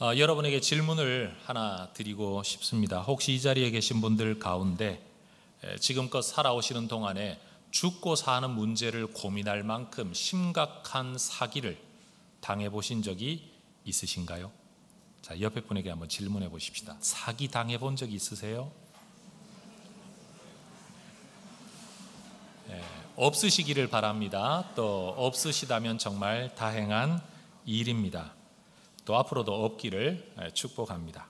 여러분에게 질문을 하나 드리고 싶습니다. 혹시 이 자리에 계신 분들 가운데 지금껏 살아오시는 동안에 죽고 사는 문제를 고민할 만큼 심각한 사기를 당해보신 적이 있으신가요? 자, 옆에 분에게 한번 질문해 보십시다. 사기 당해본 적 있으세요? 없으시기를 바랍니다. 또 없으시다면 정말 다행한 일입니다. 또 앞으로도 없기를 축복합니다.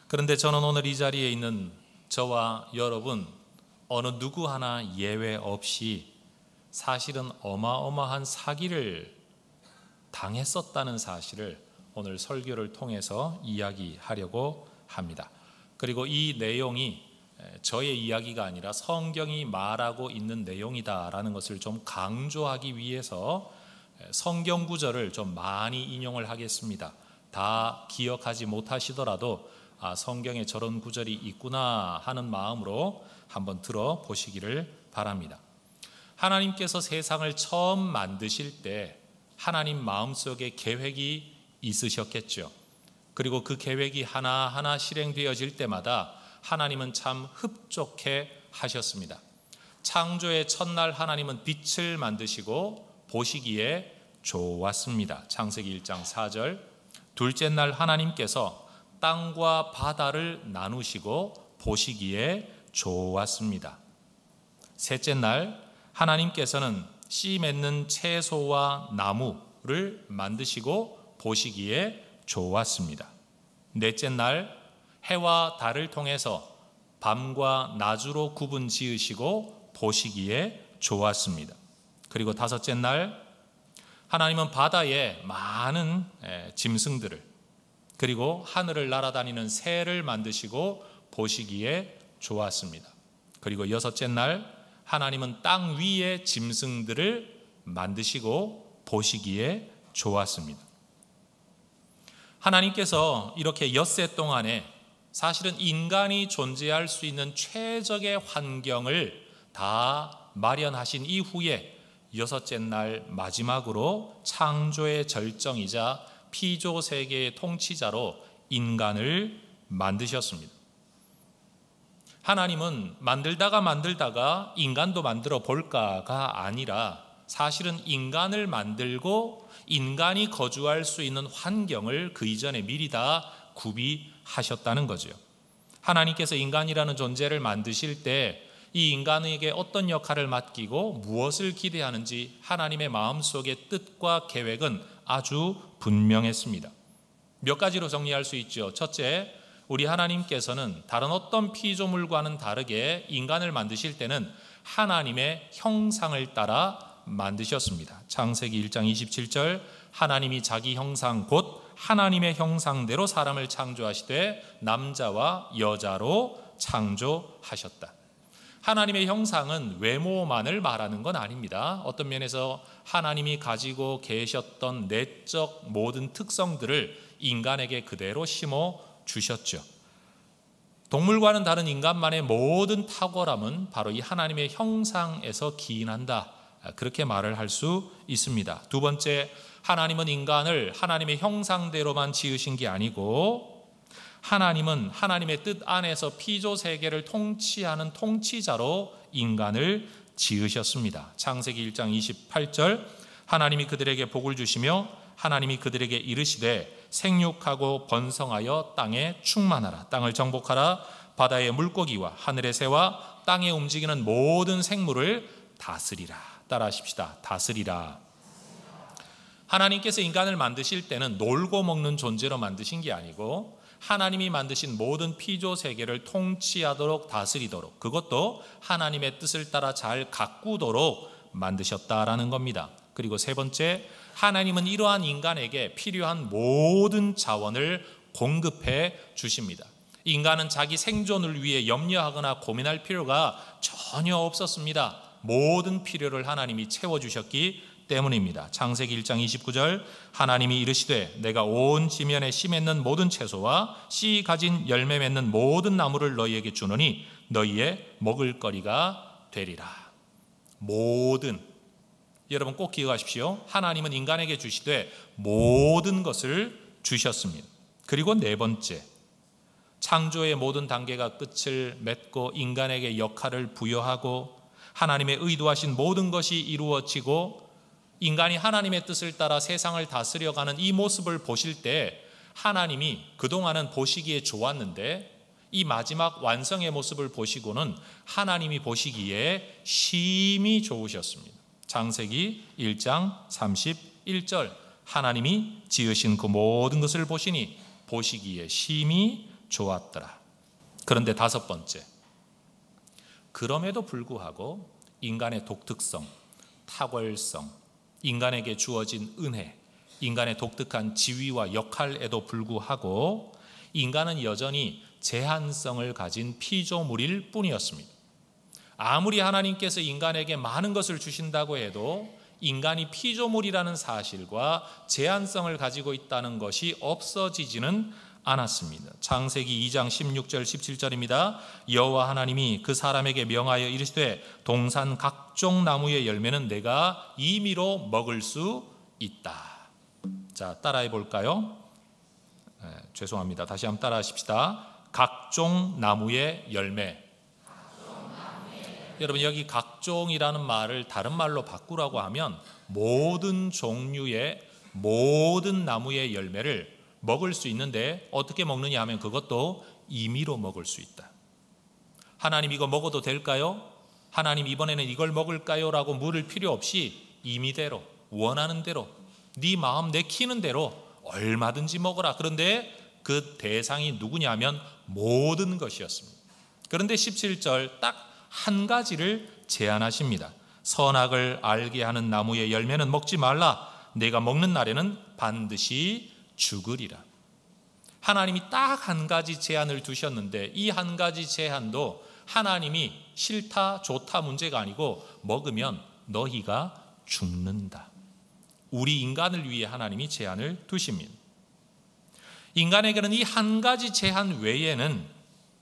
그런데 저는 오늘 이 자리에 있는 저와 여러분 어느 누구 하나 예외 없이 사실은 어마어마한 사기를 당했었다는 사실을 오늘 설교를 통해서 이야기하려고 합니다. 그리고 이 내용이 저의 이야기가 아니라 성경이 말하고 있는 내용이다라는 것을 좀 강조하기 위해서 성경 구절을 좀 많이 인용을 하겠습니다. 다 기억하지 못하시더라도 성경에 저런 구절이 있구나 하는 마음으로 한번 들어보시기를 바랍니다. 하나님께서 세상을 처음 만드실 때 하나님 마음속에 계획이 있으셨겠죠. 그리고 그 계획이 하나하나 실행되어질 때마다 하나님은 참 흡족해 하셨습니다. 창조의 첫날 하나님은 빛을 만드시고 보시기에 좋았습니다. 창세기 1장 4절. 둘째 날 하나님께서 땅과 바다를 나누시고 보시기에 좋았습니다. 셋째 날 하나님께서는 씨 맺는 채소와 나무를 만드시고 보시기에 좋았습니다. 넷째 날 해와 달을 통해서 밤과 낮으로 구분 지으시고 보시기에 좋았습니다. 그리고 다섯째 날 하나님은 바다에 많은 짐승들을 그리고 하늘을 날아다니는 새를 만드시고 보시기에 좋았습니다. 그리고 여섯째 날 하나님은 땅 위의 짐승들을 만드시고 보시기에 좋았습니다. 하나님께서 이렇게 엿새 동안에 사실은 인간이 존재할 수 있는 최적의 환경을 다 마련하신 이후에 여섯째 날 마지막으로 창조의 절정이자 피조 세계의 통치자로 인간을 만드셨습니다. 하나님은 만들다가 인간도 만들어 볼까가 아니라 사실은 인간을 만들고 인간이 거주할 수 있는 환경을 그 이전에 미리 다 구비하셨다는 거죠. 하나님께서 인간이라는 존재를 만드실 때 이 인간에게 어떤 역할을 맡기고 무엇을 기대하는지 하나님의 마음속의 뜻과 계획은 아주 분명했습니다. 몇 가지로 정리할 수 있죠. 첫째, 우리 하나님께서는 다른 어떤 피조물과는 다르게 인간을 만드실 때는 하나님의 형상을 따라 만드셨습니다. 창세기 1장 27절 하나님이 자기 형상 곧 하나님의 형상대로 사람을 창조하시되 남자와 여자로 창조하셨다. 하나님의 형상은 외모만을 말하는 건 아닙니다. 어떤 면에서 하나님이 가지고 계셨던 내적 모든 특성들을 인간에게 그대로 심어 주셨죠. 동물과는 다른 인간만의 모든 탁월함은 바로 이 하나님의 형상에서 기인한다. 그렇게 말을 할 수 있습니다. 두 번째, 하나님은 인간을 하나님의 형상대로만 지으신 게 아니고 하나님은 하나님의 뜻 안에서 피조 세계를 통치하는 통치자로 인간을 지으셨습니다. 창세기 1장 28절 하나님이 그들에게 복을 주시며 하나님이 그들에게 이르시되 생육하고 번성하여 땅에 충만하라. 땅을 정복하라. 바다의 물고기와 하늘의 새와 땅에 움직이는 모든 생물을 다스리라. 따라하십시다. 다스리라. 하나님께서 인간을 만드실 때는 놀고 먹는 존재로 만드신 게 아니고 하나님이 만드신 모든 피조 세계를 통치하도록 다스리도록 그것도 하나님의 뜻을 따라 잘 가꾸도록 만드셨다라는 겁니다. 그리고 세 번째, 하나님은 이러한 인간에게 필요한 모든 자원을 공급해 주십니다. 인간은 자기 생존을 위해 염려하거나 고민할 필요가 전혀 없었습니다. 모든 필요를 하나님이 채워주셨기 때문입니다. 창세기 1장 29절 하나님이 이르시되 내가 온 지면에 씨 맺는 모든 채소와 씨 가진 열매 맺는 모든 나무를 너희에게 주노니 너희의 먹을거리가 되리라. 모든, 여러분 꼭 기억하십시오. 하나님은 인간에게 주시되 모든 것을 주셨습니다. 그리고 네 번째, 창조의 모든 단계가 끝을 맺고 인간에게 역할을 부여하고 하나님의 의도하신 모든 것이 이루어지고 인간이 하나님의 뜻을 따라 세상을 다스려가는 이 모습을 보실 때 하나님이 그동안은 보시기에 좋았는데 이 마지막 완성의 모습을 보시고는 하나님이 보시기에 심히 좋으셨습니다. 창세기 1장 31절, 하나님이 지으신 그 모든 것을 보시니 보시기에 심히 좋았더라. 그런데 다섯 번째, 그럼에도 불구하고 인간의 독특성, 탁월성, 인간에게 주어진 은혜, 인간의 독특한 지위와 역할에도 불구하고 인간은 여전히 제한성을 가진 피조물일 뿐이었습니다. 아무리 하나님께서 인간에게 많은 것을 주신다고 해도 인간이 피조물이라는 사실과 제한성을 가지고 있다는 것이 없어지지는 않았습니다. 창세기 2장 16절 17절입니다. 여호와 하나님이 그 사람에게 명하여 이르시되 동산 각종 나무의 열매는 내가 임의로 먹을 수 있다. 자, 따라해 볼까요? 죄송합니다. 다시 한번 따라 하십시다. 각종 나무의 열매. 여러분, 여기 각종이라는 말을 다른 말로 바꾸라고 하면 모든 종류의 모든 나무의 열매를 먹을 수 있는데 어떻게 먹느냐 하면 그것도 임의로 먹을 수 있다. 하나님 이거 먹어도 될까요? 하나님 이번에는 이걸 먹을까요? 라고 물을 필요 없이 임의대로 원하는 대로 네 마음 내키는 대로 얼마든지 먹어라. 그런데 그 대상이 누구냐면 모든 것이었습니다. 그런데 17절 딱 한 가지를 제안하십니다. 선악을 알게 하는 나무의 열매는 먹지 말라. 내가 먹는 날에는 반드시 죽으리라. 하나님이 딱 한 가지 제안을 두셨는데 이 한 가지 제안도 하나님이 싫다 좋다 문제가 아니고 먹으면 너희가 죽는다. 우리 인간을 위해 하나님이 제안을 두십니다. 인간에게는 이 한 가지 제한 외에는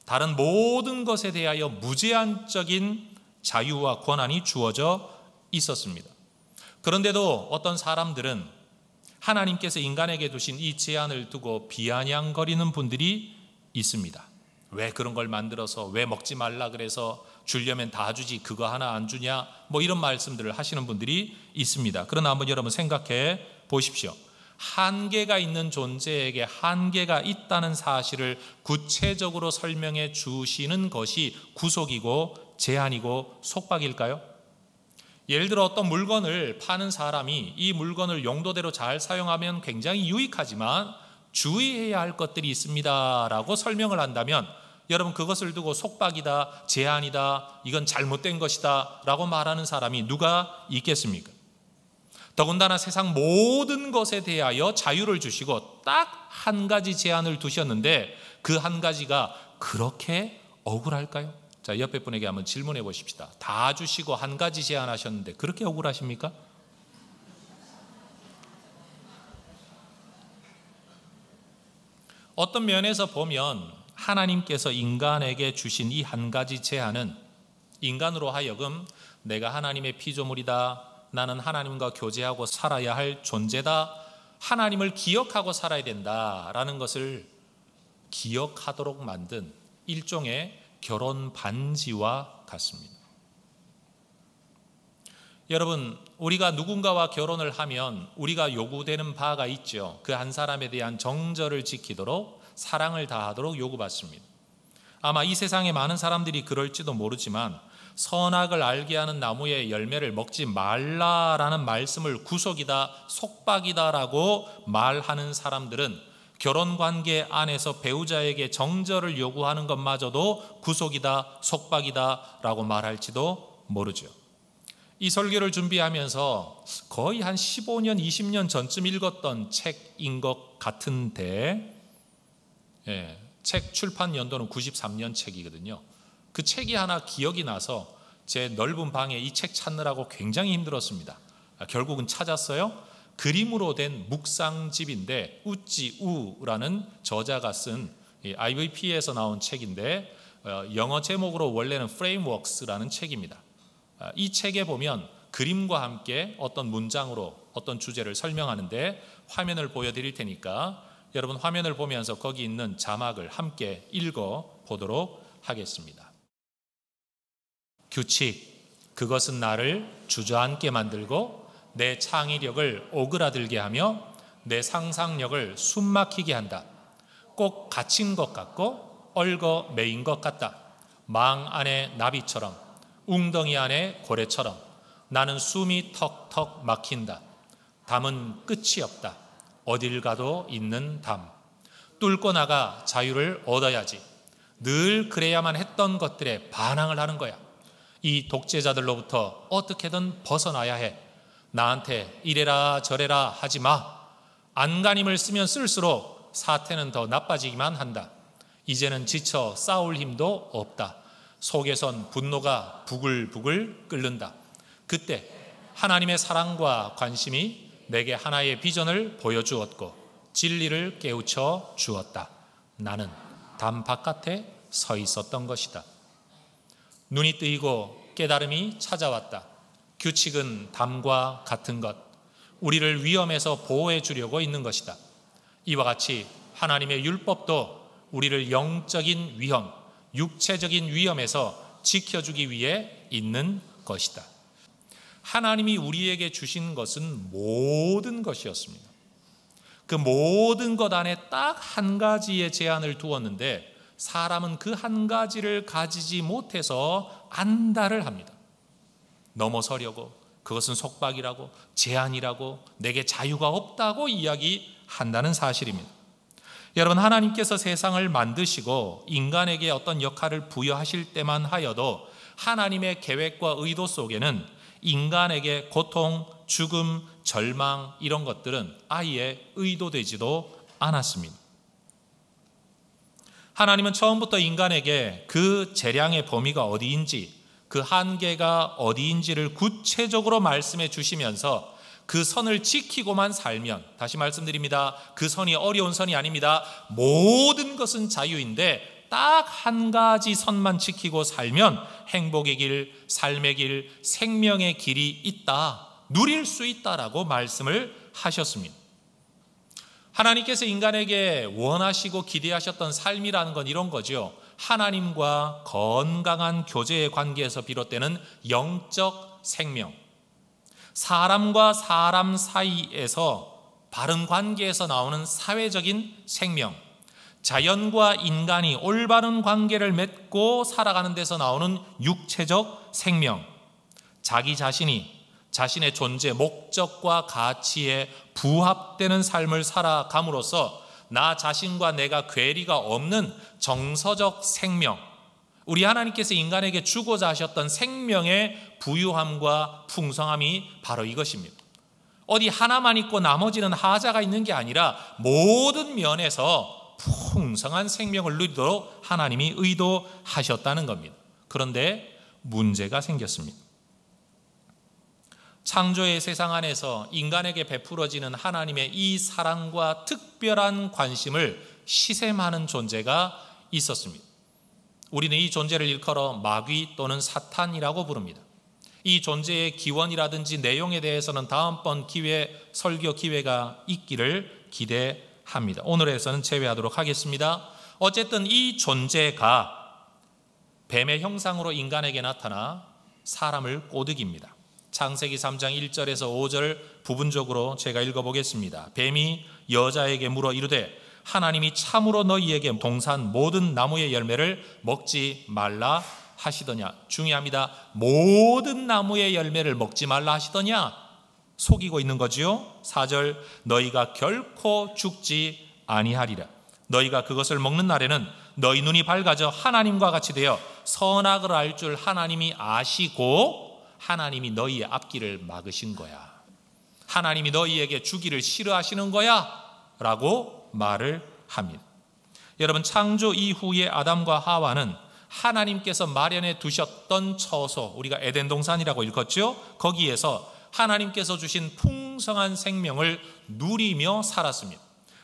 다른 모든 것에 대하여 무제한적인 자유와 권한이 주어져 있었습니다. 그런데도 어떤 사람들은 하나님께서 인간에게 두신 이 제한을 두고 비아냥거리는 분들이 있습니다. 왜 그런 걸 만들어서 왜 먹지 말라 그래서 주려면 다 주지 그거 하나 안 주냐 뭐 이런 말씀들을 하시는 분들이 있습니다. 그러나 한번 여러분 생각해 보십시오. 한계가 있는 존재에게 한계가 있다는 사실을 구체적으로 설명해 주시는 것이 구속이고 제한이고 속박일까요? 예를 들어 어떤 물건을 파는 사람이 이 물건을 용도대로 잘 사용하면 굉장히 유익하지만 주의해야 할 것들이 있습니다 라고 설명을 한다면 여러분 그것을 두고 속박이다, 제한이다, 이건 잘못된 것이다 라고 말하는 사람이 누가 있겠습니까? 더군다나 세상 모든 것에 대하여 자유를 주시고 딱 한 가지 제한을 두셨는데 그 한 가지가 그렇게 억울할까요? 자, 옆에 분에게 한번 질문해 보십시다. 다 주시고 한 가지 제한하셨는데 그렇게 억울하십니까? 어떤 면에서 보면 하나님께서 인간에게 주신 이 한 가지 제한은 인간으로 하여금 내가 하나님의 피조물이다, 나는 하나님과 교제하고 살아야 할 존재다, 하나님을 기억하고 살아야 된다라는 것을 기억하도록 만든 일종의 결혼 반지와 같습니다. 여러분, 우리가 누군가와 결혼을 하면 우리가 요구되는 바가 있죠. 그 한 사람에 대한 정절을 지키도록 사랑을 다하도록 요구받습니다. 아마 이 세상에 많은 사람들이 그럴지도 모르지만 선악을 알게 하는 나무의 열매를 먹지 말라라는 말씀을 구속이다, 속박이다라고 말하는 사람들은 결혼관계 안에서 배우자에게 정절을 요구하는 것마저도 구속이다, 속박이다라고 말할지도 모르죠. 이 설교를 준비하면서 거의 한 15년, 20년 전쯤 읽었던 책인 것 같은데 책 출판 연도는 93년 책이거든요. 그 책이 하나 기억이 나서 제 넓은 방에 이 책 찾느라고 굉장히 힘들었습니다. 결국은 찾았어요. 그림으로 된 묵상집인데 우찌우라는 저자가 쓴 IVP에서 나온 책인데 영어 제목으로 원래는 Frameworks라는 책입니다. 이 책에 보면 그림과 함께 어떤 문장으로 어떤 주제를 설명하는데 화면을 보여드릴 테니까 여러분 화면을 보면서 거기 있는 자막을 함께 읽어 보도록 하겠습니다. 규칙, 그것은 나를 주저앉게 만들고 내 창의력을 오그라들게 하며 내 상상력을 숨막히게 한다. 꼭 갇힌 것 같고 얽어 매인 것 같다. 망 안에 나비처럼, 웅덩이 안에 고래처럼 나는 숨이 턱턱 막힌다. 담은 끝이 없다. 어딜 가도 있는 담. 뚫고 나가 자유를 얻어야지. 늘 그래야만 했던 것들에 반항을 하는 거야. 이 독재자들로부터 어떻게든 벗어나야 해. 나한테 이래라 저래라 하지 마. 안간힘을 쓰면 쓸수록 사태는 더 나빠지기만 한다. 이제는 지쳐 싸울 힘도 없다. 속에선 분노가 부글부글 끓는다. 그때 하나님의 사랑과 관심이 내게 하나의 비전을 보여주었고 진리를 깨우쳐 주었다. 나는 담 바깥에 서 있었던 것이다. 눈이 뜨이고 깨달음이 찾아왔다. 규칙은 담과 같은 것, 우리를 위험에서 보호해 주려고 있는 것이다. 이와 같이 하나님의 율법도 우리를 영적인 위험, 육체적인 위험에서 지켜주기 위해 있는 것이다. 하나님이 우리에게 주신 것은 모든 것이었습니다. 그 모든 것 안에 딱 한 가지의 제한을 두었는데 사람은 그 한 가지를 가지지 못해서 안달을 합니다. 넘어서려고, 그것은 속박이라고, 제한이라고, 내게 자유가 없다고 이야기한다는 사실입니다. 여러분, 하나님께서 세상을 만드시고 인간에게 어떤 역할을 부여하실 때만 하여도 하나님의 계획과 의도 속에는 인간에게 고통, 죽음, 절망 이런 것들은 아예 의도되지도 않았습니다. 하나님은 처음부터 인간에게 그 재량의 범위가 어디인지, 그 한계가 어디인지를 구체적으로 말씀해 주시면서 그 선을 지키고만 살면, 다시 말씀드립니다, 그 선이 어려운 선이 아닙니다. 모든 것은 자유인데 딱 한 가지 선만 지키고 살면 행복의 길, 삶의 길, 생명의 길이 있다, 누릴 수 있다라고 말씀을 하셨습니다. 하나님께서 인간에게 원하시고 기대하셨던 삶이라는 건 이런 거죠. 하나님과 건강한 교제의 관계에서 비롯되는 영적 생명, 사람과 사람 사이에서 바른 관계에서 나오는 사회적인 생명, 자연과 인간이 올바른 관계를 맺고 살아가는 데서 나오는 육체적 생명, 자기 자신이 자신의 존재 목적과 가치에 부합되는 삶을 살아감으로써 나 자신과 내가 괴리가 없는 정서적 생명, 우리 하나님께서 인간에게 주고자 하셨던 생명의 부유함과 풍성함이 바로 이것입니다. 어디 하나만 있고 나머지는 하자가 있는 게 아니라 모든 면에서 풍성한 생명을 누리도록 하나님이 의도하셨다는 겁니다. 그런데 문제가 생겼습니다. 창조의 세상 안에서 인간에게 베풀어지는 하나님의 이 사랑과 특별한 관심을 시샘하는 존재가 있었습니다. 우리는 이 존재를 일컬어 마귀 또는 사탄이라고 부릅니다. 이 존재의 기원이라든지 내용에 대해서는 다음번 설교 기회가 있기를 기대합니다. 오늘에서는 제외하도록 하겠습니다. 어쨌든 이 존재가 뱀의 형상으로 인간에게 나타나 사람을 꼬드깁니다. 창세기 3장 1절에서 5절 부분적으로 제가 읽어보겠습니다. 뱀이 여자에게 물어 이르되 하나님이 참으로 너희에게 동산 모든 나무의 열매를 먹지 말라 하시더냐. 중요합니다. 모든 나무의 열매를 먹지 말라 하시더냐. 속이고 있는 거지요. 4절 너희가 결코 죽지 아니하리라. 너희가 그것을 먹는 날에는 너희 눈이 밝아져 하나님과 같이 되어 선악을 알 줄 하나님이 아시고 하나님이 너희의 앞길을 막으신 거야. 하나님이 너희에게 주기를 싫어하시는 거야 라고 말을 합니다. 여러분, 창조 이후에 아담과 하와는 하나님께서 마련해 두셨던 처소, 우리가 에덴 동산이라고 읽었죠. 거기에서 하나님께서 주신 풍성한 생명을 누리며 살았습니다.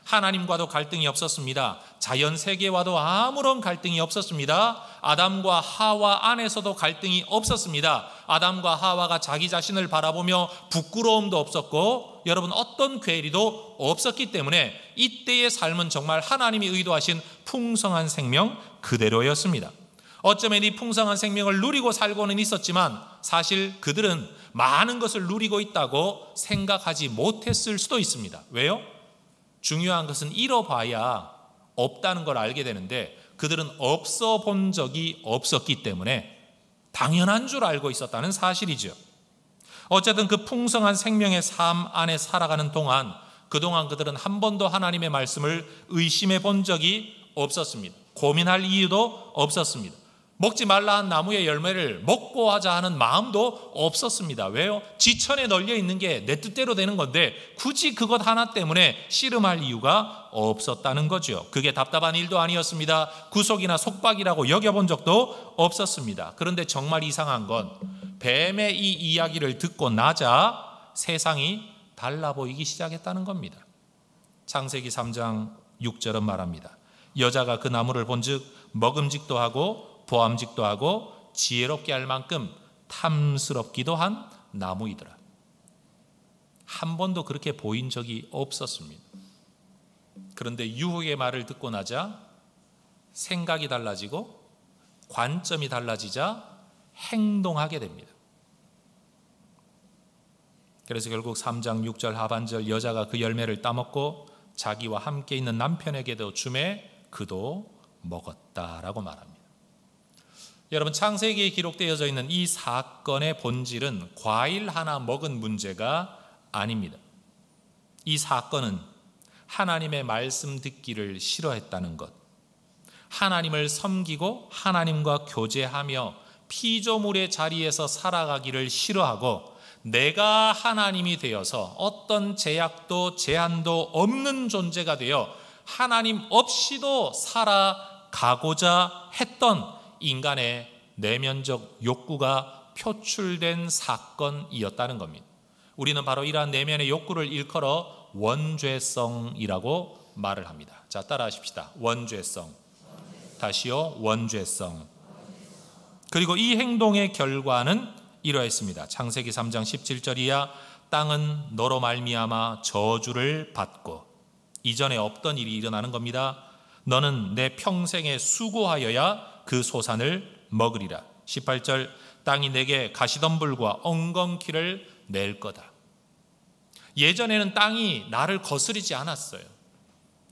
하나님과도 갈등이 없었습니다. 자연 세계와도 아무런 갈등이 없었습니다. 아담과 하와 안에서도 갈등이 없었습니다. 아담과 하와가 자기 자신을 바라보며 부끄러움도 없었고 여러분 어떤 괴리도 없었기 때문에 이때의 삶은 정말 하나님이 의도하신 풍성한 생명 그대로였습니다. 어쩌면 이 풍성한 생명을 누리고 살고는 있었지만 사실 그들은 많은 것을 누리고 있다고 생각하지 못했을 수도 있습니다. 왜요? 중요한 것은 잃어봐야 없다는 걸 알게 되는데 그들은 없어 본 적이 없었기 때문에 당연한 줄 알고 있었다는 사실이죠. 어쨌든 그 풍성한 생명의 삶 안에 살아가는 동안 그동안 그들은 한 번도 하나님의 말씀을 의심해 본 적이 없었습니다. 고민할 이유도 없었습니다. 먹지 말라 한 나무의 열매를 먹고 하자 하는 마음도 없었습니다. 왜요? 지천에 널려 있는 게 내 뜻대로 되는 건데 굳이 그것 하나 때문에 씨름할 이유가 없었다는 거죠. 그게 답답한 일도 아니었습니다. 구속이나 속박이라고 여겨본 적도 없었습니다. 그런데 정말 이상한 건 뱀의 이 이야기를 듣고 나자 세상이 달라 보이기 시작했다는 겁니다. 창세기 3장 6절은 말합니다. 여자가 그 나무를 본즉 먹음직도 하고 보암직도 하고 지혜롭게 할 만큼 탐스럽기도 한 나무이더라. 한 번도 그렇게 보인 적이 없었습니다. 그런데 유혹의 말을 듣고 나자 생각이 달라지고 관점이 달라지자 행동하게 됩니다. 그래서 결국 3장 6절 하반절 여자가 그 열매를 따먹고 자기와 함께 있는 남편에게도 주매 그도 먹었다라고 말합니다. 여러분 창세기에 기록되어져 있는 이 사건의 본질은 과일 하나 먹은 문제가 아닙니다. 이 사건은 하나님의 말씀 듣기를 싫어했다는 것, 하나님을 섬기고 하나님과 교제하며 피조물의 자리에서 살아가기를 싫어하고 내가 하나님이 되어서 어떤 제약도 제한도 없는 존재가 되어 하나님 없이도 살아가고자 했던 인간의 내면적 욕구가 표출된 사건이었다는 겁니다. 우리는 바로 이러한 내면의 욕구를 일컬어 원죄성이라고 말을 합니다. 자, 따라하십시다. 원죄성. 다시요. 원죄성. 그리고 이 행동의 결과는 이러했습니다. 창세기 3장 17절이야 땅은 너로 말미암아 저주를 받고 이전에 없던 일이 일어나는 겁니다. 너는 내 평생에 수고하여야 그 소산을 먹으리라. 18절 땅이 내게 가시덤불과 엉겅퀴를 낼 거다. 예전에는 땅이 나를 거스르지 않았어요.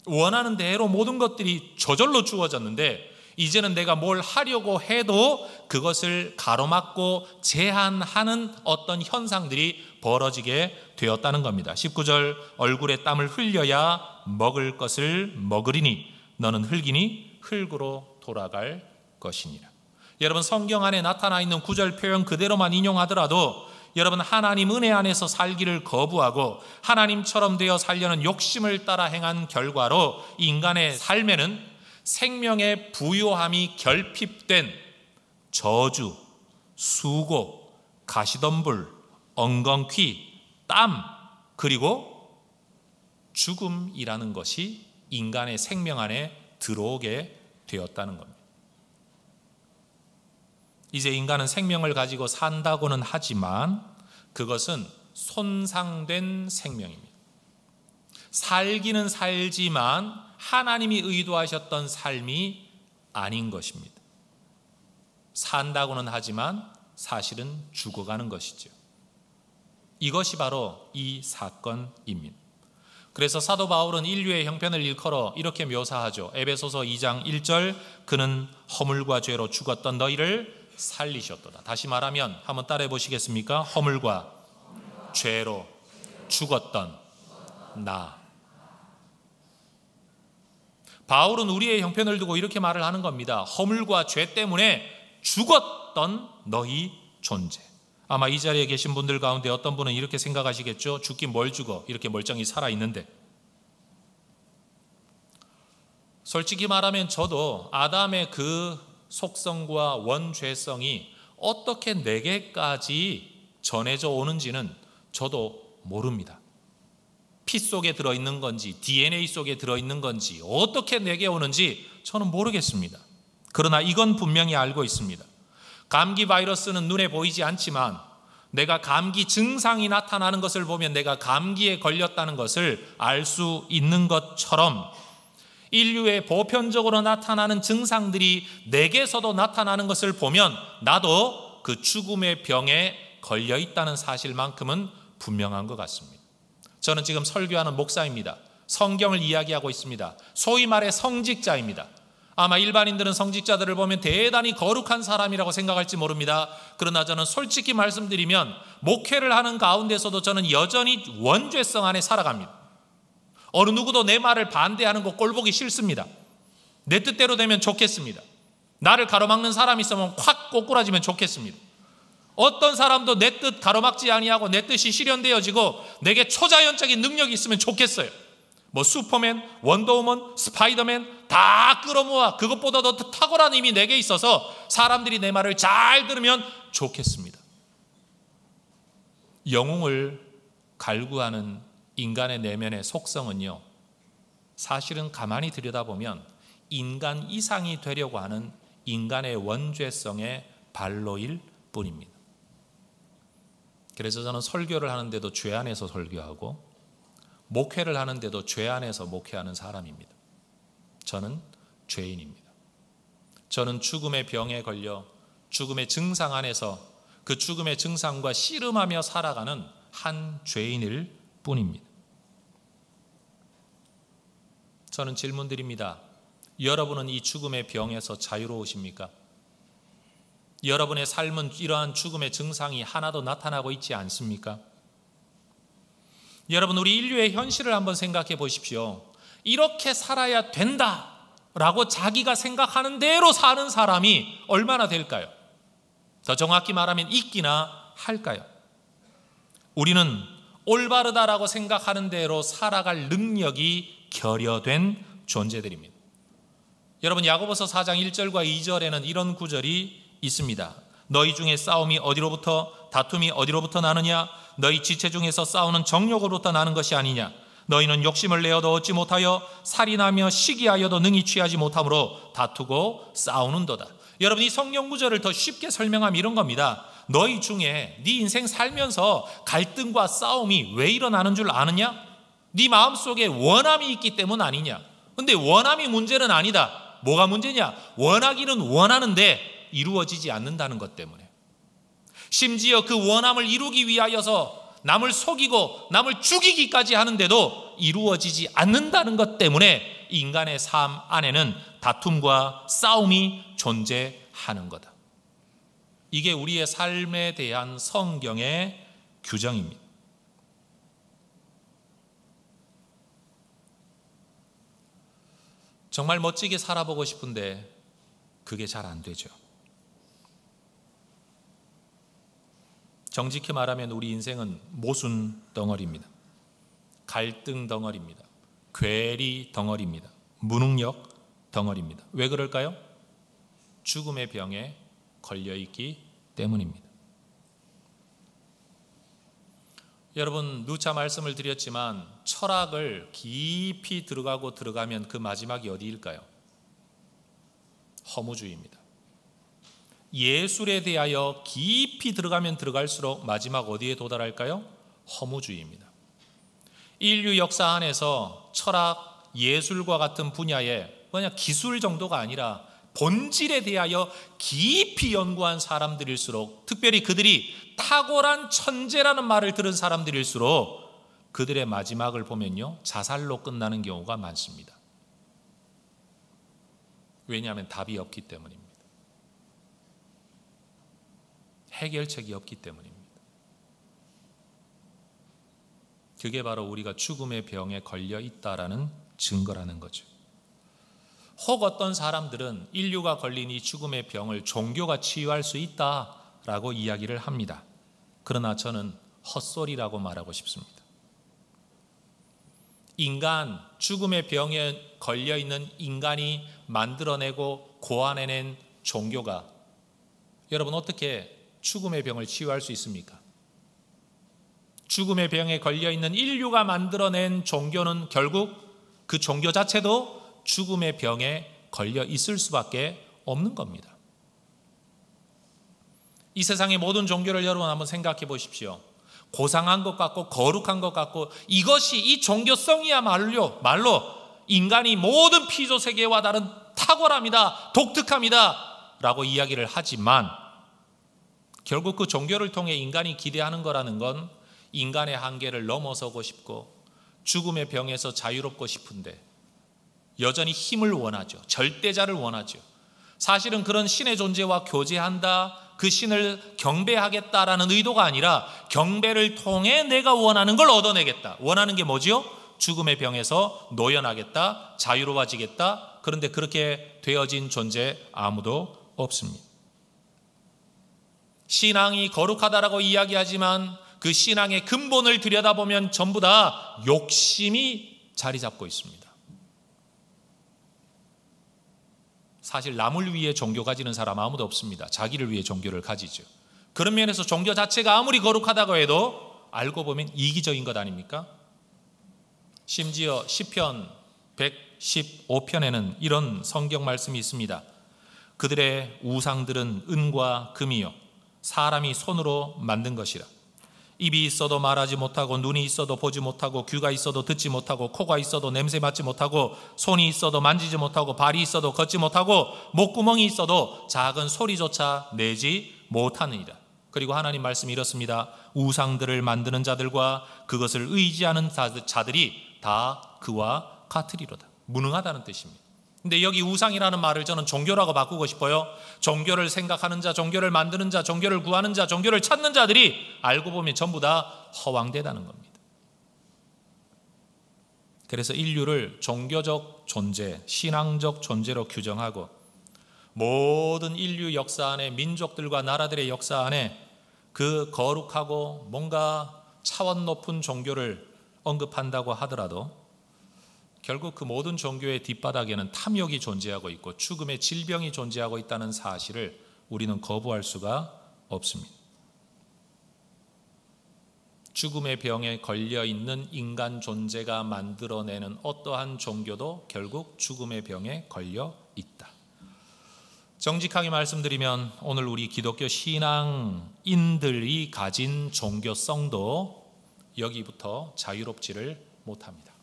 원하는 대로 모든 것들이 저절로 주어졌는데 이제는 내가 뭘 하려고 해도 그것을 가로막고 제한하는 어떤 현상들이 벌어지게 되었다는 겁니다. 19절 얼굴에 땀을 흘려야 먹을 것을 먹으리니 너는 흙이니 흙으로 돌아갈 것이니라. 여러분 성경 안에 나타나 있는 구절 표현 그대로만 인용하더라도 여러분 하나님 은혜 안에서 살기를 거부하고 하나님처럼 되어 살려는 욕심을 따라 행한 결과로 인간의 삶에는 생명의 부요함이 결핍된 저주, 수고, 가시덤불, 엉겅퀴, 땀 그리고 죽음이라는 것이 인간의 생명 안에 들어오게 되었다는 겁니다. 이제 인간은 생명을 가지고 산다고는 하지만 그것은 손상된 생명입니다. 살기는 살지만 하나님이 의도하셨던 삶이 아닌 것입니다. 산다고는 하지만 사실은 죽어가는 것이죠. 이것이 바로 이 사건입니다. 그래서 사도 바울은 인류의 형편을 일컬어 이렇게 묘사하죠. 에베소서 2장 1절 그는 허물과 죄로 죽었던 너희를 살리셨도다. 다시 말하면 한번 따라해 보시겠습니까? 허물과 죄로 죽었던 나. 바울은 우리의 형편을 두고 이렇게 말을 하는 겁니다. 허물과 죄 때문에 죽었던 너희 존재. 아마 이 자리에 계신 분들 가운데 어떤 분은 이렇게 생각하시겠죠. 죽긴 뭘 죽어. 이렇게 멀쩡히 살아있는데. 솔직히 말하면 저도 아담의 그 속성과 원죄성이 어떻게 내게까지 전해져 오는지는 저도 모릅니다. 피 속에 들어있는 건지 DNA 속에 들어있는 건지 어떻게 내게 오는지 저는 모르겠습니다. 그러나 이건 분명히 알고 있습니다. 감기 바이러스는 눈에 보이지 않지만 내가 감기 증상이 나타나는 것을 보면 내가 감기에 걸렸다는 것을 알 수 있는 것처럼 인류의 보편적으로 나타나는 증상들이 내게서도 나타나는 것을 보면 나도 그 죽음의 병에 걸려 있다는 사실만큼은 분명한 것 같습니다. 저는 지금 설교하는 목사입니다. 성경을 이야기하고 있습니다. 소위 말해 성직자입니다. 아마 일반인들은 성직자들을 보면 대단히 거룩한 사람이라고 생각할지 모릅니다. 그러나 저는 솔직히 말씀드리면 목회를 하는 가운데서도 저는 여전히 원죄성 안에 살아갑니다. 어느 누구도 내 말을 반대하는 거 꼴보기 싫습니다. 내 뜻대로 되면 좋겠습니다. 나를 가로막는 사람이 있으면 확 꼬꾸라지면 좋겠습니다. 어떤 사람도 내 뜻 가로막지 아니하고 내 뜻이 실현되어지고 내게 초자연적인 능력이 있으면 좋겠어요. 뭐 슈퍼맨, 원더우먼, 스파이더맨 다 끌어모아 그것보다 더 탁월한 힘이 내게 있어서 사람들이 내 말을 잘 들으면 좋겠습니다. 영웅을 갈구하는 인간의 내면의 속성은요, 사실은 가만히 들여다보면 인간 이상이 되려고 하는 인간의 원죄성의 발로일 뿐입니다. 그래서 저는 설교를 하는데도 죄 안에서 설교하고 목회를 하는데도 죄 안에서 목회하는 사람입니다. 저는 죄인입니다. 저는 죽음의 병에 걸려 죽음의 증상 안에서 그 죽음의 증상과 씨름하며 살아가는 한 죄인일 뿐입니다. 저는 질문드립니다. 여러분은 이 죽음의 병에서 자유로우십니까? 여러분의 삶은 이러한 죽음의 증상이 하나도 나타나고 있지 않습니까? 여러분, 우리 인류의 현실을 한번 생각해 보십시오. 이렇게 살아야 된다라고 자기가 생각하는 대로 사는 사람이 얼마나 될까요? 더 정확히 말하면 있기나 할까요? 우리는 올바르다라고 생각하는 대로 살아갈 능력이 결여된 존재들입니다. 여러분, 야고보서 4장 1절과 2절에는 이런 구절이 있습니다. 너희 중에 싸움이 어디로부터, 다툼이 어디로부터 나느냐? 너희 지체 중에서 싸우는 정욕으로부터 나는 것이 아니냐? 너희는 욕심을 내어도 얻지 못하여 살인하며 시기하여도 능히 취하지 못함으로 다투고 싸우는도다. 여러분, 이 성경 구절을 더 쉽게 설명하면 이런 겁니다. 너희 중에 네 인생 살면서 갈등과 싸움이 왜 일어나는 줄 아느냐? 네 마음속에 원함이 있기 때문 아니냐? 근데 원함이 문제는 아니다. 뭐가 문제냐? 원하기는 원하는데 이루어지지 않는다는 것 때문에, 심지어 그 원함을 이루기 위하여서 남을 속이고 남을 죽이기까지 하는데도 이루어지지 않는다는 것 때문에 인간의 삶 안에는 다툼과 싸움이 존재하는 거다. 이게 우리의 삶에 대한 성경의 규정입니다. 정말 멋지게 살아보고 싶은데 그게 잘 안 되죠. 정직히 말하면 우리 인생은 모순 덩어리입니다. 갈등 덩어리입니다. 괴리 덩어리입니다. 무능력 덩어리입니다. 왜 그럴까요? 죽음의 병에 걸려있기 때문입니다. 여러분, 누차 말씀을 드렸지만 철학을 깊이 들어가면 그 마지막이 어디일까요? 허무주의입니다. 예술에 대하여 깊이 들어가면 들어갈수록 마지막 어디에 도달할까요? 허무주의입니다. 인류 역사 안에서 철학, 예술과 같은 분야에 그냥 기술 정도가 아니라 본질에 대하여 깊이 연구한 사람들일수록, 특별히 그들이 탁월한 천재라는 말을 들은 사람들일수록 그들의 마지막을 보면요, 자살로 끝나는 경우가 많습니다. 왜냐하면 답이 없기 때문입니다. 해결책이 없기 때문입니다. 그게 바로 우리가 죽음의 병에 걸려 있다라는 증거라는 거죠. 혹 어떤 사람들은 인류가 걸린 이 죽음의 병을 종교가 치유할 수 있다라고 이야기를 합니다. 그러나 저는 헛소리라고 말하고 싶습니다. 인간, 죽음의 병에 걸려 있는 인간이 만들어내고 고안해낸 종교가 여러분 어떻게 죽음의 병을 치유할 수 있습니까? 죽음의 병에 걸려있는 인류가 만들어낸 종교는 결국 그 종교 자체도 죽음의 병에 걸려 있을 수밖에 없는 겁니다. 이 세상의 모든 종교를 여러분 한번 생각해 보십시오. 고상한 것 같고 거룩한 것 같고 이것이 이 종교성이야말로 인간이 모든 피조 세계와 다른 탁월함이다, 독특함이다 라고 이야기를 하지만 결국 그 종교를 통해 인간이 기대하는 거라는 건 인간의 한계를 넘어서고 싶고 죽음의 병에서 자유롭고 싶은데 여전히 힘을 원하죠. 절대자를 원하죠. 사실은 그런 신의 존재와 교제한다, 그 신을 경배하겠다라는 의도가 아니라 경배를 통해 내가 원하는 걸 얻어내겠다. 원하는 게 뭐지요? 죽음의 병에서 노연하겠다, 자유로워지겠다. 그런데 그렇게 되어진 존재 아무도 없습니다. 신앙이 거룩하다라고 이야기하지만 그 신앙의 근본을 들여다보면 전부 다 욕심이 자리 잡고 있습니다. 사실 남을 위해 종교 가지는 사람 아무도 없습니다. 자기를 위해 종교를 가지죠. 그런 면에서 종교 자체가 아무리 거룩하다고 해도 알고 보면 이기적인 것 아닙니까? 심지어 시편 115편에는 이런 성경 말씀이 있습니다. 그들의 우상들은 은과 금이요 사람이 손으로 만든 것이라. 입이 있어도 말하지 못하고 눈이 있어도 보지 못하고 귀가 있어도 듣지 못하고 코가 있어도 냄새 맡지 못하고 손이 있어도 만지지 못하고 발이 있어도 걷지 못하고 목구멍이 있어도 작은 소리조차 내지 못하느니라. 그리고 하나님 말씀이 이렇습니다. 우상들을 만드는 자들과 그것을 의지하는 자들이 다 그와 같으리로다. 무능하다는 뜻입니다. 근데 여기 우상이라는 말을 저는 종교라고 바꾸고 싶어요. 종교를 생각하는 자, 종교를 만드는 자, 종교를 구하는 자, 종교를 찾는 자들이 알고 보면 전부 다 허황되다는 겁니다. 그래서 인류를 종교적 존재, 신앙적 존재로 규정하고 모든 인류 역사 안에 민족들과 나라들의 역사 안에 그 거룩하고 뭔가 차원 높은 종교를 언급한다고 하더라도 결국 그 모든 종교의 뒷바닥에는 탐욕이 존재하고 있고 죽음의 질병이 존재하고 있다는 사실을 우리는 거부할 수가 없습니다. 죽음의 병에 걸려있는 인간 존재가 만들어내는 어떠한 종교도 결국 죽음의 병에 걸려 있다. 정직하게 말씀드리면 오늘 우리 기독교 신앙인들이 가진 종교성도 여기부터 자유롭지를 못합니다.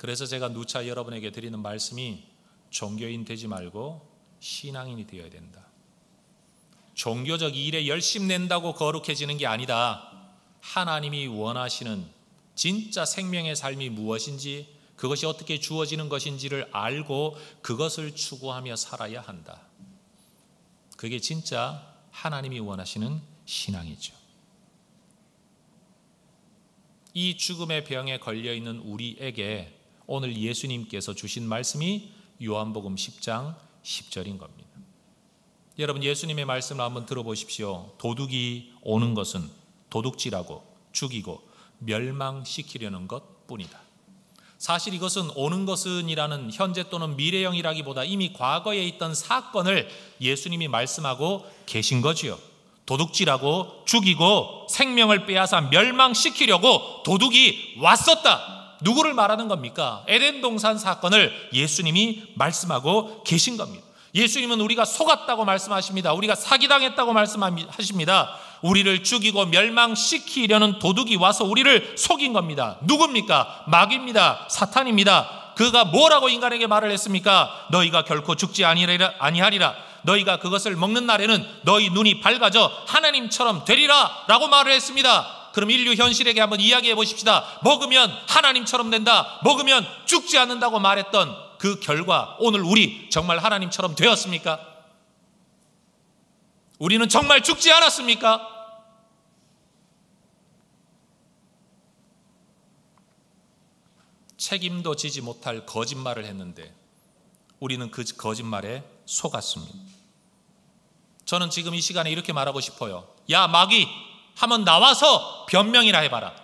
그래서 제가 누차 여러분에게 드리는 말씀이 종교인 되지 말고 신앙인이 되어야 된다. 종교적 일에 열심 낸다고 거룩해지는 게 아니다. 하나님이 원하시는 진짜 생명의 삶이 무엇인지, 그것이 어떻게 주어지는 것인지를 알고 그것을 추구하며 살아야 한다. 그게 진짜 하나님이 원하시는 신앙이죠. 이 죽음의 병에 걸려있는 우리에게 오늘 예수님께서 주신 말씀이 요한복음 10장 10절인 겁니다. 여러분 예수님의 말씀을 한번 들어보십시오. 도둑이 오는 것은 도둑질하고 죽이고 멸망시키려는 것뿐이다. 사실 이것은 오는 것은 이라는 현재 또는 미래형이라기보다 이미 과거에 있던 사건을 예수님이 말씀하고 계신 거지요. 도둑질하고 죽이고 생명을 빼앗아 멸망시키려고 도둑이 왔었다. 누구를 말하는 겁니까? 에덴 동산 사건을 예수님이 말씀하고 계신 겁니다. 예수님은 우리가 속았다고 말씀하십니다. 우리가 사기당했다고 말씀하십니다. 우리를 죽이고 멸망시키려는 도둑이 와서 우리를 속인 겁니다. 누굽니까? 마귀입니다. 사탄입니다. 그가 뭐라고 인간에게 말을 했습니까? 너희가 결코 죽지 아니하리라. 너희가 그것을 먹는 날에는 너희 눈이 밝아져 하나님처럼 되리라 라고 말을 했습니다. 그럼 인류 현실에게 한번 이야기해 보십시다. 먹으면 하나님처럼 된다. 먹으면 죽지 않는다고 말했던 그 결과 오늘 우리 정말 하나님처럼 되었습니까? 우리는 정말 죽지 않았습니까? 책임도 지지 못할 거짓말을 했는데 우리는 그 거짓말에 속았습니다. 저는 지금 이 시간에 이렇게 말하고 싶어요. 야 마귀, 한번 나와서 변명이나 해봐라.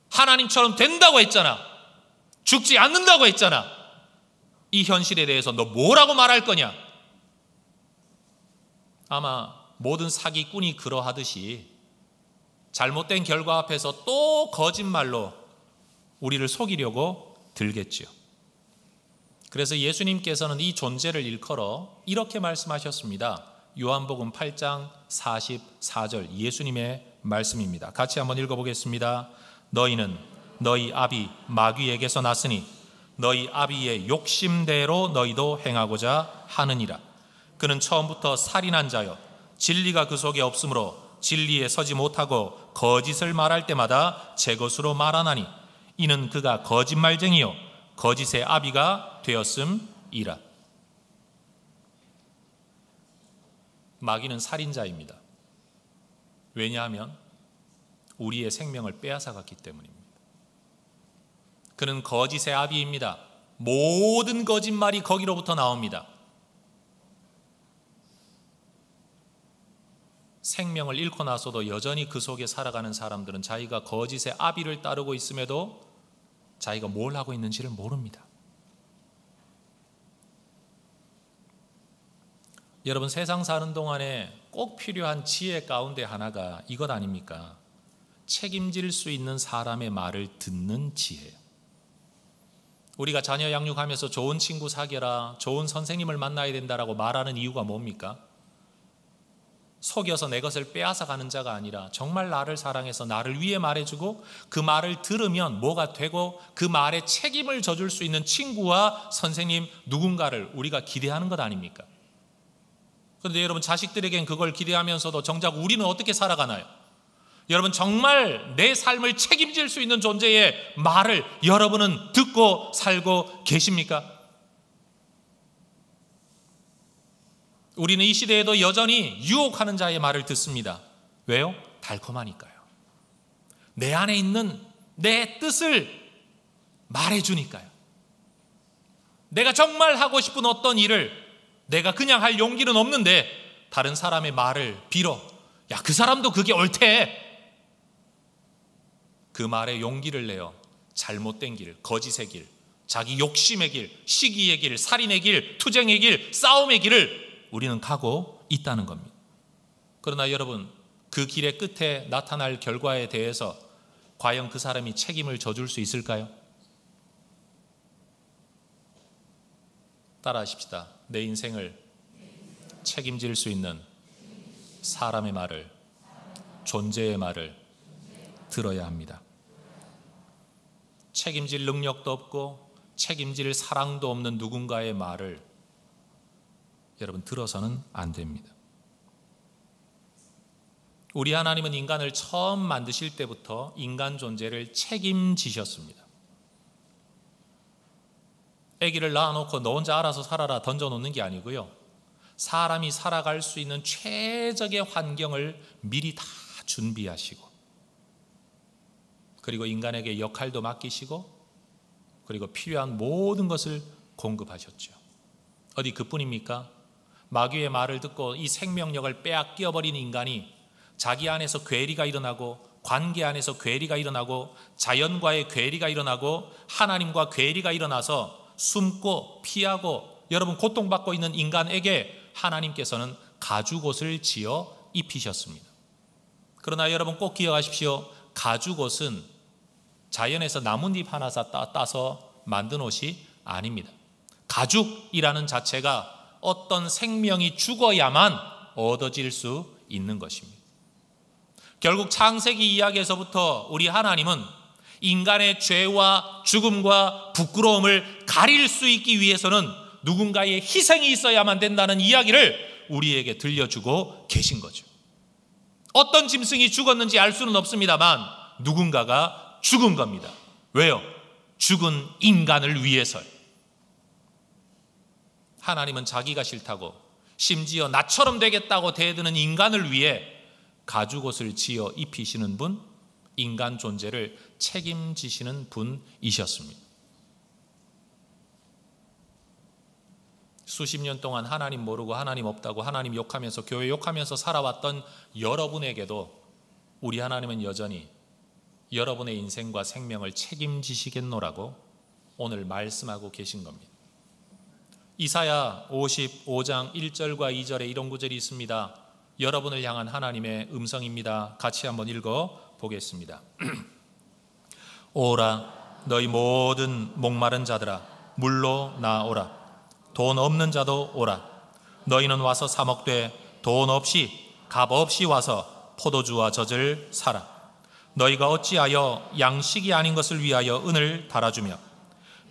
하나님처럼 된다고 했잖아. 죽지 않는다고 했잖아. 이 현실에 대해서 너 뭐라고 말할 거냐? 아마 모든 사기꾼이 그러하듯이 잘못된 결과 앞에서 또 거짓말로 우리를 속이려고 들겠지요. 그래서 예수님께서는 이 존재를 일컬어 이렇게 말씀하셨습니다. 요한복음 8장 44절 예수님의 말씀입니다. 같이 한번 읽어보겠습니다. 너희는 너희 아비 마귀에게서 났으니 너희 아비의 욕심대로 너희도 행하고자 하느니라. 그는 처음부터 살인한 자여 진리가 그 속에 없으므로 진리에 서지 못하고 거짓을 말할 때마다 제 것으로 말하나니 이는 그가 거짓말쟁이요 거짓의 아비가 되었음이라. 마귀는 살인자입니다. 왜냐하면 우리의 생명을 빼앗아갔기 때문입니다. 그는 거짓의 아비입니다. 모든 거짓말이 거기로부터 나옵니다. 생명을 잃고 나서도 여전히 그 속에 살아가는 사람들은 자기가 거짓의 아비를 따르고 있음에도 자기가 뭘 하고 있는지를 모릅니다. 여러분, 세상 사는 동안에 꼭 필요한 지혜 가운데 하나가 이것 아닙니까? 책임질 수 있는 사람의 말을 듣는 지혜예요. 우리가 자녀 양육하면서 좋은 친구 사귀라, 좋은 선생님을 만나야 된다라고 말하는 이유가 뭡니까? 속여서 내 것을 빼앗아가는 자가 아니라 정말 나를 사랑해서 나를 위해 말해주고 그 말을 들으면 뭐가 되고 그 말에 책임을 져줄 수 있는 친구와 선생님 누군가를 우리가 기대하는 것 아닙니까? 그런데 여러분, 자식들에겐 그걸 기대하면서도 정작 우리는 어떻게 살아가나요? 여러분, 정말 내 삶을 책임질 수 있는 존재의 말을 여러분은 듣고 살고 계십니까? 우리는 이 시대에도 여전히 유혹하는 자의 말을 듣습니다. 왜요? 달콤하니까요. 내 안에 있는 내 뜻을 말해주니까요. 내가 정말 하고 싶은 어떤 일을 내가 그냥 할 용기는 없는데 다른 사람의 말을 빌어, 야, 그 사람도 그게 옳대. 그 말에 용기를 내어 잘못된 길, 거짓의 길, 자기 욕심의 길, 시기의 길, 살인의 길, 투쟁의 길, 싸움의 길을 우리는 가고 있다는 겁니다. 그러나 여러분, 그 길의 끝에 나타날 결과에 대해서 과연 그 사람이 책임을 져줄 수 있을까요? 따라하십시다. 내 인생을 책임질 수 있는 사람의 말을, 존재의 말을 들어야 합니다. 책임질 능력도 없고 책임질 사랑도 없는 누군가의 말을 여러분 들어서는 안 됩니다. 우리 하나님은 인간을 처음 만드실 때부터 인간 존재를 책임지셨습니다. 아기를 낳아놓고 너 혼자 알아서 살아라 던져놓는 게 아니고요, 사람이 살아갈 수 있는 최적의 환경을 미리 다 준비하시고, 그리고 인간에게 역할도 맡기시고, 그리고 필요한 모든 것을 공급하셨죠. 어디 그뿐입니까? 마귀의 말을 듣고 이 생명력을 빼앗겨버린 인간이 자기 안에서 괴리가 일어나고, 관계 안에서 괴리가 일어나고, 자연과의 괴리가 일어나고, 하나님과 괴리가 일어나서 숨고 피하고 여러분 고통받고 있는 인간에게 하나님께서는 가죽옷을 지어 입히셨습니다. 그러나 여러분 꼭 기억하십시오. 가죽옷은 자연에서 나뭇잎 하나 따서 만든 옷이 아닙니다. 가죽이라는 자체가 어떤 생명이 죽어야만 얻어질 수 있는 것입니다. 결국 창세기 이야기에서부터 우리 하나님은 인간의 죄와 죽음과 부끄러움을 가릴 수 있기 위해서는 누군가의 희생이 있어야만 된다는 이야기를 우리에게 들려주고 계신 거죠. 어떤 짐승이 죽었는지 알 수는 없습니다만 누군가가 죽은 겁니다. 왜요? 죽은 인간을 위해서요. 하나님은 자기가 싫다고, 심지어 나처럼 되겠다고 대드는 인간을 위해 가죽옷을 지어 입히시는 분, 인간 존재를 책임지시는 분이셨습니다. 수십 년 동안 하나님 모르고 하나님 없다고 하나님 욕하면서 교회 욕하면서 살아왔던 여러분에게도 우리 하나님은 여전히 여러분의 인생과 생명을 책임지시겠노라고 오늘 말씀하고 계신 겁니다. 이사야 55장 1절과 2절에 이런 구절이 있습니다. 여러분을 향한 하나님의 음성입니다. 같이 한번 읽어 보겠습니다. 오라 너희 모든 목마른 자들아 물로 나오라. 돈 없는 자도 오라. 너희는 와서 사 먹되 돈 없이 값 없이 와서 포도주와 젖을 사라. 너희가 어찌하여 양식이 아닌 것을 위하여 은을 달아주며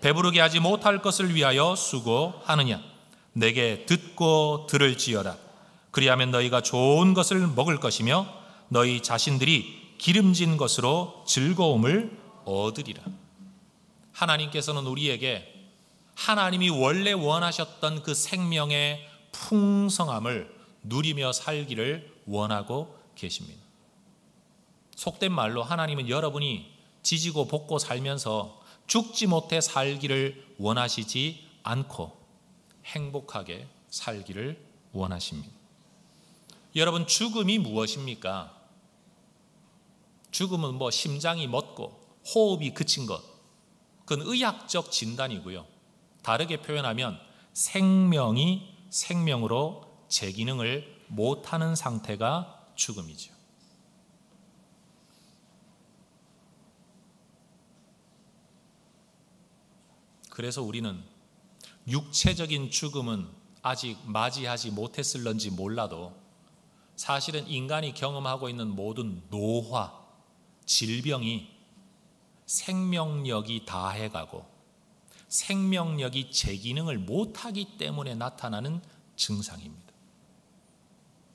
배부르게 하지 못할 것을 위하여 수고하느냐. 내게 듣고 들을지어다. 그리하면 너희가 좋은 것을 먹을 것이며 너희 자신들이 기름진 것으로 즐거움을 얻으리라. 하나님께서는 우리에게 하나님이 원래 원하셨던 그 생명의 풍성함을 누리며 살기를 원하고 계십니다. 속된 말로 하나님은 여러분이 지지고 볶고 살면서 죽지 못해 살기를 원하시지 않고 행복하게 살기를 원하십니다. 여러분, 죽음이 무엇입니까? 죽음은 심장이 멎고 호흡이 그친 것, 그건 의학적 진단이고요. 다르게 표현하면 생명이 생명으로 제 기능을 못하는 상태가 죽음이죠. 그래서 우리는 육체적인 죽음은 아직 맞이하지 못했을런지 몰라도 사실은 인간이 경험하고 있는 모든 노화, 질병이 생명력이 다해가고 생명력이 제 기능을 못하기 때문에 나타나는 증상입니다.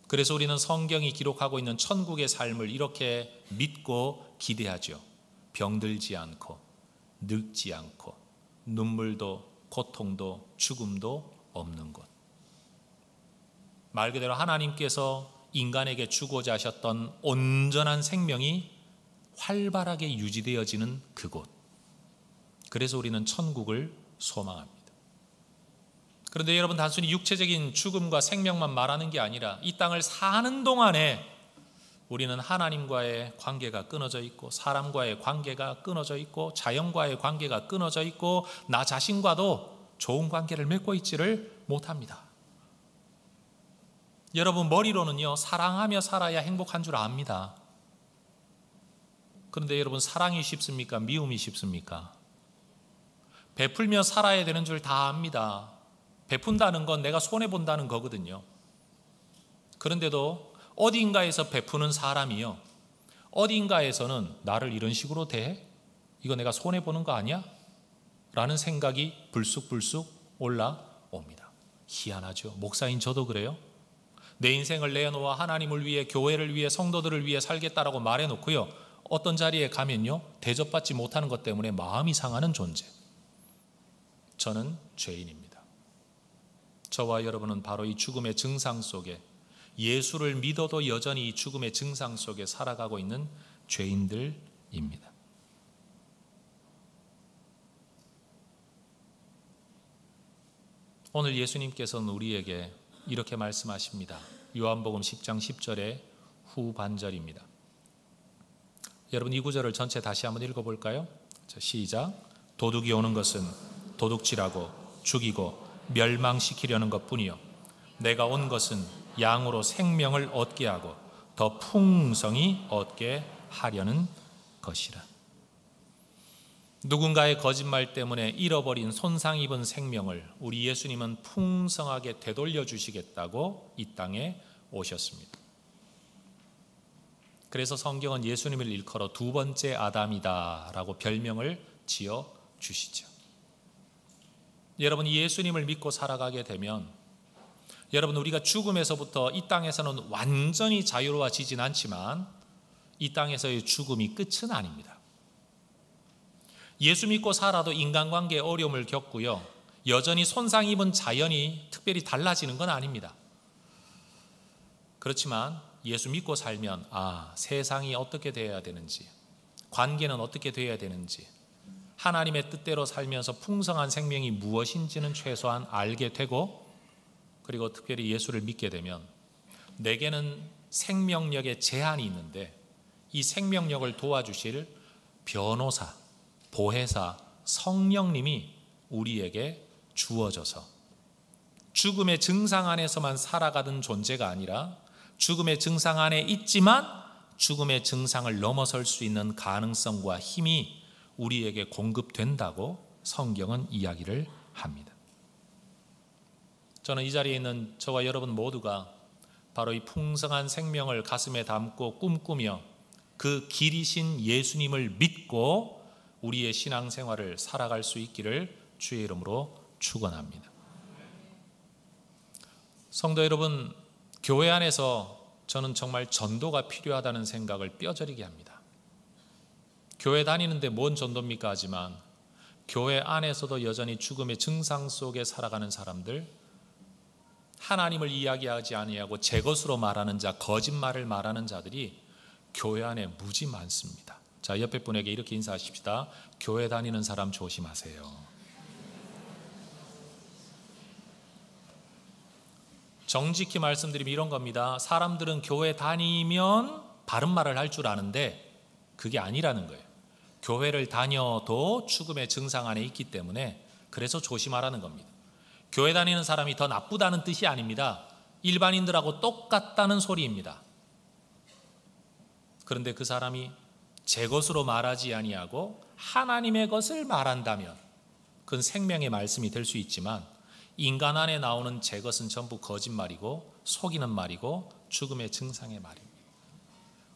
그래서 우리는 성경이 기록하고 있는 천국의 삶을 이렇게 믿고 기대하죠. 병들지 않고 늙지 않고 눈물도 고통도 죽음도 없는 곳. 말 그대로 하나님께서 인간에게 주고자 하셨던 온전한 생명이 활발하게 유지되어지는 그곳. 그래서 우리는 천국을 소망합니다. 그런데 여러분, 단순히 육체적인 죽음과 생명만 말하는 게 아니라 이 땅을 사는 동안에 우리는 하나님과의 관계가 끊어져 있고 사람과의 관계가 끊어져 있고 자연과의 관계가 끊어져 있고 나 자신과도 좋은 관계를 맺고 있지를 못합니다. 여러분, 머리로는요 사랑하며 살아야 행복한 줄 압니다. 그런데 여러분, 사랑이 쉽습니까? 미움이 쉽습니까? 베풀며 살아야 되는 줄 다 압니다. 베푼다는 건 내가 손해본다는 거거든요. 그런데도 어딘가에서 베푸는 사람이요, 어딘가에서는 나를 이런 식으로 대해? 이거 내가 손해보는 거 아니야? 라는 생각이 불쑥불쑥 올라옵니다. 희한하죠. 목사인 저도 그래요. 내 인생을 내놓아 하나님을 위해, 교회를 위해, 성도들을 위해 살겠다라고 말해놓고요, 어떤 자리에 가면요 대접받지 못하는 것 때문에 마음이 상하는 존재. 저는 죄인입니다. 저와 여러분은 바로 이 죽음의 증상 속에, 예수를 믿어도 여전히 이 죽음의 증상 속에 살아가고 있는 죄인들입니다. 오늘 예수님께서는 우리에게 이렇게 말씀하십니다. 요한복음 10장 10절의 후반절입니다. 여러분, 이 구절을 전체 다시 한번 읽어볼까요? 자, 시작. 도둑이 오는 것은 도둑질하고 죽이고 멸망시키려는 것뿐이요 내가 온 것은 양으로 생명을 얻게 하고 더 풍성히 얻게 하려는 것이라. 누군가의 거짓말 때문에 잃어버린 손상 입은 생명을 우리 예수님은 풍성하게 되돌려 주시겠다고 이 땅에 오셨습니다. 그래서 성경은 예수님을 일컬어 두 번째 아담이다 라고 별명을 지어 주시죠. 여러분, 예수님을 믿고 살아가게 되면 여러분, 우리가 죽음에서부터 이 땅에서는 완전히 자유로워지진 않지만 이 땅에서의 죽음이 끝은 아닙니다. 예수 믿고 살아도 인간관계에 어려움을 겪고요, 여전히 손상 입은 자연이 특별히 달라지는 건 아닙니다. 그렇지만 예수 믿고 살면 세상이 어떻게 되어야 되는지, 관계는 어떻게 되어야 되는지, 하나님의 뜻대로 살면서 풍성한 생명이 무엇인지는 최소한 알게 되고, 그리고 특별히 예수를 믿게 되면 내게는 생명력에 제한이 있는데 이 생명력을 도와주실 변호사, 보혜사, 성령님이 우리에게 주어져서 죽음의 증상 안에서만 살아가던 존재가 아니라 죽음의 증상 안에 있지만 죽음의 증상을 넘어설 수 있는 가능성과 힘이 우리에게 공급된다고 성경은 이야기를 합니다. 저는 이 자리에 있는 저와 여러분 모두가 바로 이 풍성한 생명을 가슴에 담고 꿈꾸며 그 길이신 예수님을 믿고 우리의 신앙생활을 살아갈 수 있기를 주의 이름으로 축원합니다. 성도 여러분, 교회 안에서 저는 정말 전도가 필요하다는 생각을 뼈저리게 합니다. 교회 다니는데 뭔 전도입니까 하지만 교회 안에서도 여전히 죽음의 증상 속에 살아가는 사람들, 하나님을 이야기하지 아니하고 제 것으로 말하는 자, 거짓말을 말하는 자들이 교회 안에 무지 많습니다. 자, 옆에 분에게 이렇게 인사하십시다. 교회 다니는 사람 조심하세요. 정직히 말씀드리면 이런 겁니다. 사람들은 교회 다니면 바른 말을 할 줄 아는데 그게 아니라는 거예요. 교회를 다녀도 죽음의 증상 안에 있기 때문에 그래서 조심하라는 겁니다. 교회 다니는 사람이 더 나쁘다는 뜻이 아닙니다. 일반인들하고 똑같다는 소리입니다. 그런데 그 사람이 제 것으로 말하지 아니하고 하나님의 것을 말한다면 그건 생명의 말씀이 될 수 있지만 인간 안에 나오는 제 것은 전부 거짓말이고 속이는 말이고 죽음의 증상의 말입니다.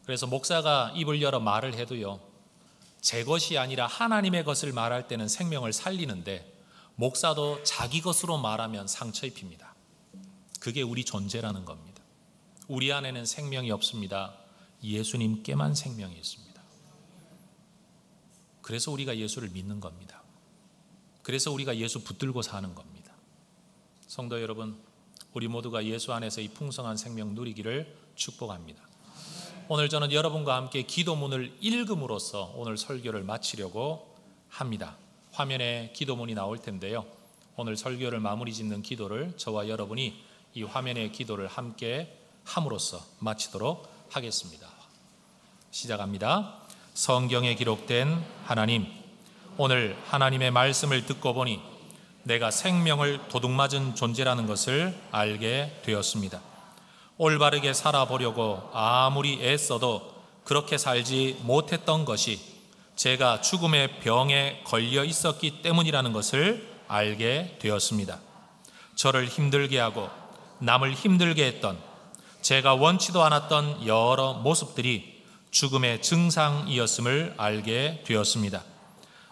그래서 목사가 입을 열어 말을 해도요, 제 것이 아니라 하나님의 것을 말할 때는 생명을 살리는데 목사도 자기 것으로 말하면 상처 입힙니다. 그게 우리 존재라는 겁니다. 우리 안에는 생명이 없습니다. 예수님께만 생명이 있습니다. 그래서 우리가 예수를 믿는 겁니다. 그래서 우리가 예수 붙들고 사는 겁니다. 성도 여러분, 우리 모두가 예수 안에서 이 풍성한 생명 누리기를 축복합니다. 오늘 저는 여러분과 함께 기도문을 읽음으로써 오늘 설교를 마치려고 합니다. 화면에 기도문이 나올 텐데요, 오늘 설교를 마무리 짓는 기도를 저와 여러분이 이 화면의 기도를 함께 함으로써 마치도록 하겠습니다. 시작합니다. 성경에 기록된 하나님, 오늘 하나님의 말씀을 듣고 보니 내가 생명을 도둑맞은 존재라는 것을 알게 되었습니다. 올바르게 살아보려고 아무리 애써도 그렇게 살지 못했던 것이 제가 죽음의 병에 걸려 있었기 때문이라는 것을 알게 되었습니다. 저를 힘들게 하고 남을 힘들게 했던, 제가 원치도 않았던 여러 모습들이 죽음의 증상이었음을 알게 되었습니다.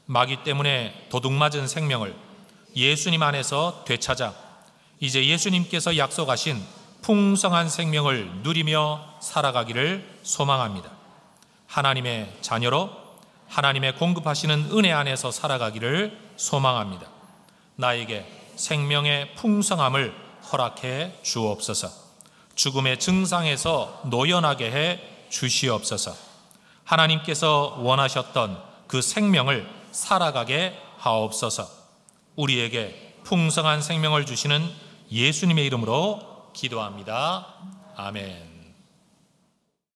마귀 때문에 도둑맞은 생명을 예수님 안에서 되찾아 이제 예수님께서 약속하신 풍성한 생명을 누리며 살아가기를 소망합니다. 하나님의 자녀로 하나님의 공급하시는 은혜 안에서 살아가기를 소망합니다. 나에게 생명의 풍성함을 허락해 주옵소서. 죽음의 증상에서 노연하게 해 주시옵소서. 하나님께서 원하셨던 그 생명을 살아가게 하옵소서. 우리에게 풍성한 생명을 주시는 예수님의 이름으로 기도합니다. 아멘.